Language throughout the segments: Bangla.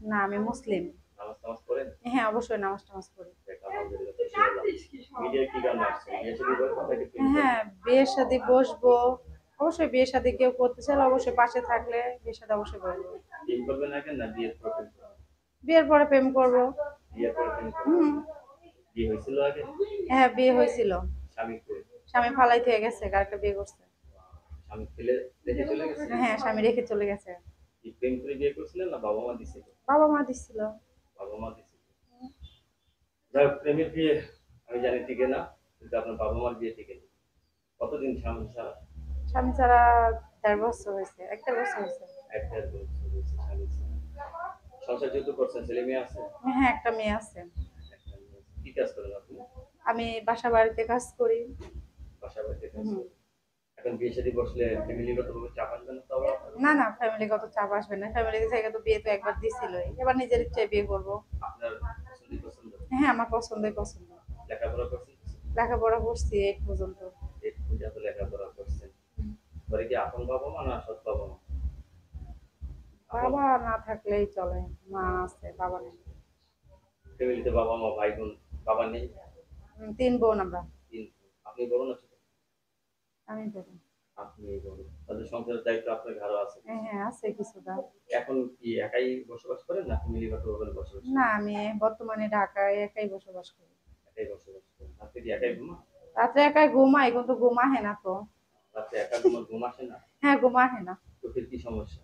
না, আমি মুসলিম। নামাজ টামাজ পড়েন? হ্যাঁ, অবশ্যই নামাজ টামাজ পড়ি। যাক আলহামদুলিল্লাহ, খুশি হলাম। মিডিয়ায় কি কারণে আসছেন? বিয়ে শাদী করবেন নাকি প্রেম হ্যাঁ, করবেন? বিয়ে শাদী বসবো। অবশ্যই বিয়ে শাদী কেউ করতে চাইলে অবশ্যই পাশে থাকলে বিয়ে শাদী অবশ্যই বসবো। প্রেম করবেন আগে না বিয়ের পর প্রেম করবেন? বিয়ের পরে প্রেম করব। বিয়ের পরে প্রেম করবেন। হুম। বিয়ে হয়েছিল আগে? হ্যাঁ, বিয়ে হয়েছিল। স্বামী কই? স্বামী ফালাই হয়ে গেছে, আরেকটা বিয়ে করছে। স্বামী ফেলে রেখে চলে গেছে? হ্যাঁ, স্বামী রেখে চলে গেছে। কি প্রেম করে বিয়ে করছিলেন না বাবা মা দিছিল? বাবা মা দিছিল। বাবা মা দিছিল। যাই হোক, প্রেমের বিয়ে আমি জানি টিকে না, কিন্তু আপনার বাবা মার বিয়ে টিকে। কতদিন স্বামী ছাড়া? স্বামী ছাড়া ১.৫ বছর হয়েছে, ১.৫ বছর হয়েছে। এক দেড় বছর হয়েছে স্বামী ছাড়া। সংসার যেহেতু করছেন, ছেলে মেয়ে আছে? হ্যাঁ, একটা মেয়ে আছে। একটা মেয়ে আছে। কি কাজ করেন আপনি? আমি বাসা বাড়িতে কাজ করি। বাসা বাড়িতে কাজ হুম। করেন। এখন বিয়ে শাদী বসলে ফ্যামিলিগত ভাবে চাপ আসবে না তো আবার আপনার না, উপরে? না, ফ্যামিলিগত চাপ আসবে না। ফ্যামিলি থেকে তো বিয়ে তো একবার দিছিলই। এবার নিজের ইচ্ছায় বিয়ে করব। আপনার পছন্দই পছন্দ? হ্যাঁ, আমার পছন্দই পছন্দ। লেখাপড়া করছেন কিছু? লেখাপড়া করছি 8 পর্যন্ত। এই পর্যন্ত লেখাপড়া করছেন। পরে কি আপন বাবা মা না সৎ বাবা মা? আপন বাবা না থাকলেই চলে। মা আছে, বাবা নেই। ফ্যামিলিতে বাবা মা ভাই বোন, বাবা নেই? ৩ বোন আমরা। তিন। আপনি বড় না ছোট? আমি বড়। আপনি বড়। তাহলে সংসারের দায়িত্ব আপনার ঘাড়ে আছে হ্যাঁ, কিছু। হ্যাঁ, আছে কিছুটা। এখন কি একাই বসবাস করেন না ফ্যামিলিগত ভাবে বসবাস না, করেন? আমি বর্তমানে ঢাকায় একাই বসবাস করি। একাই বসবাস করেন। রাতে কি একাই ঘুমান? রাত্রে একাই ঘুমাই, কিন্তু ঘুম আহে না তো। রাতে একা ঘুমান, ঘুম আসে না? হ্যাঁ, ঘুম আহে না। চোখের কি সমস্যা?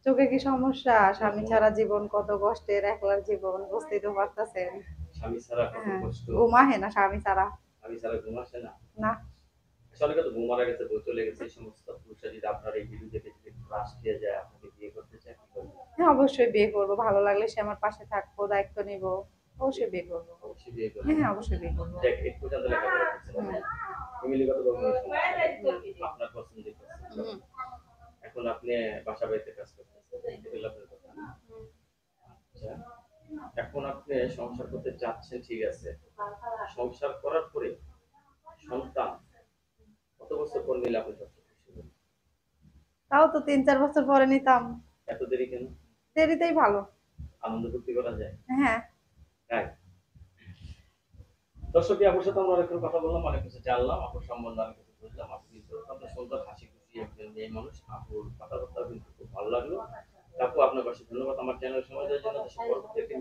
চোখে কি সমস্যা? না স্বামী ঘুম, ছাড়া জীবন কত কষ্টের, একলার জীবন বুঝতেই তো পারতেছেন। স্বামী ছাড়া কত হ্যাঁ, কষ্ট। ঘুম আহে না স্বামী ছাড়া। স্বামী ছাড়া ঘুম আসে না? না। আসলে কত বউ মারা গেছে, বউ চলে গেছে, এই সমস্ত পুরুষরা যদি আপনার এই ভিডিও দেখে যদি একটু রাশ খেয়ে যায়, আপনাকে বিয়ে করতে চায়, কি করবেন? হ্যাঁ, অবশ্যই বিয়ে করব। ভালো লাগলে সে আমার পাশে থাকবো, দায়িত্ব নিব। অবশ্যই বিয়ে করব। অবশ্যই বিয়ে হ্যাঁ, করবেন। হ্যাঁ, অবশ্যই বিয়ে করব। দেখ, একটু পর্যন্ত লেখাপড়া করছেন হুম। না, ফ্যামিলিগত ভাবে কোনো সমস্যা নেই, আপনার পছন্দের পছন্দ হুম। করেন। এখন আপনি বাসা বাড়িতে কাজ করতেছেন, এটা হলো আপনার কথা না? আচ্ছা, এখন আপনি সংসার করতে চাচ্ছেন, ঠিক আছে। সংসার করার পরে সন্তান কত বছর পর নিলে আপনি সবচেয়ে খুশি হবেন? তাও তো ৩-৪ বছর পরে নিতাম। এত দেরি কেন? দেরিতেই ভালো। আনন্দ ফুর্তি করা যায়? হ্যাঁ। তাই? দর্শক, আপুর সাথে আমরা অনেকক্ষণ কথা বললাম, অনেক কিছু জানলাম, আপুর সম্বন্ধে অনেক কিছু বুঝলাম। আপু কিন্তু অত্যন্ত সুন্দর, হাসি খুশি একজন মেয়ে মানুষ। আপুর কথাবার্তা কিন্তু খুব ভালো লাগলো। আপু, আপনার কাছে ধন্যবাদ আমার চ্যানেল সময় দেওয়ার জন্য। দেশের পরবর্তী একটি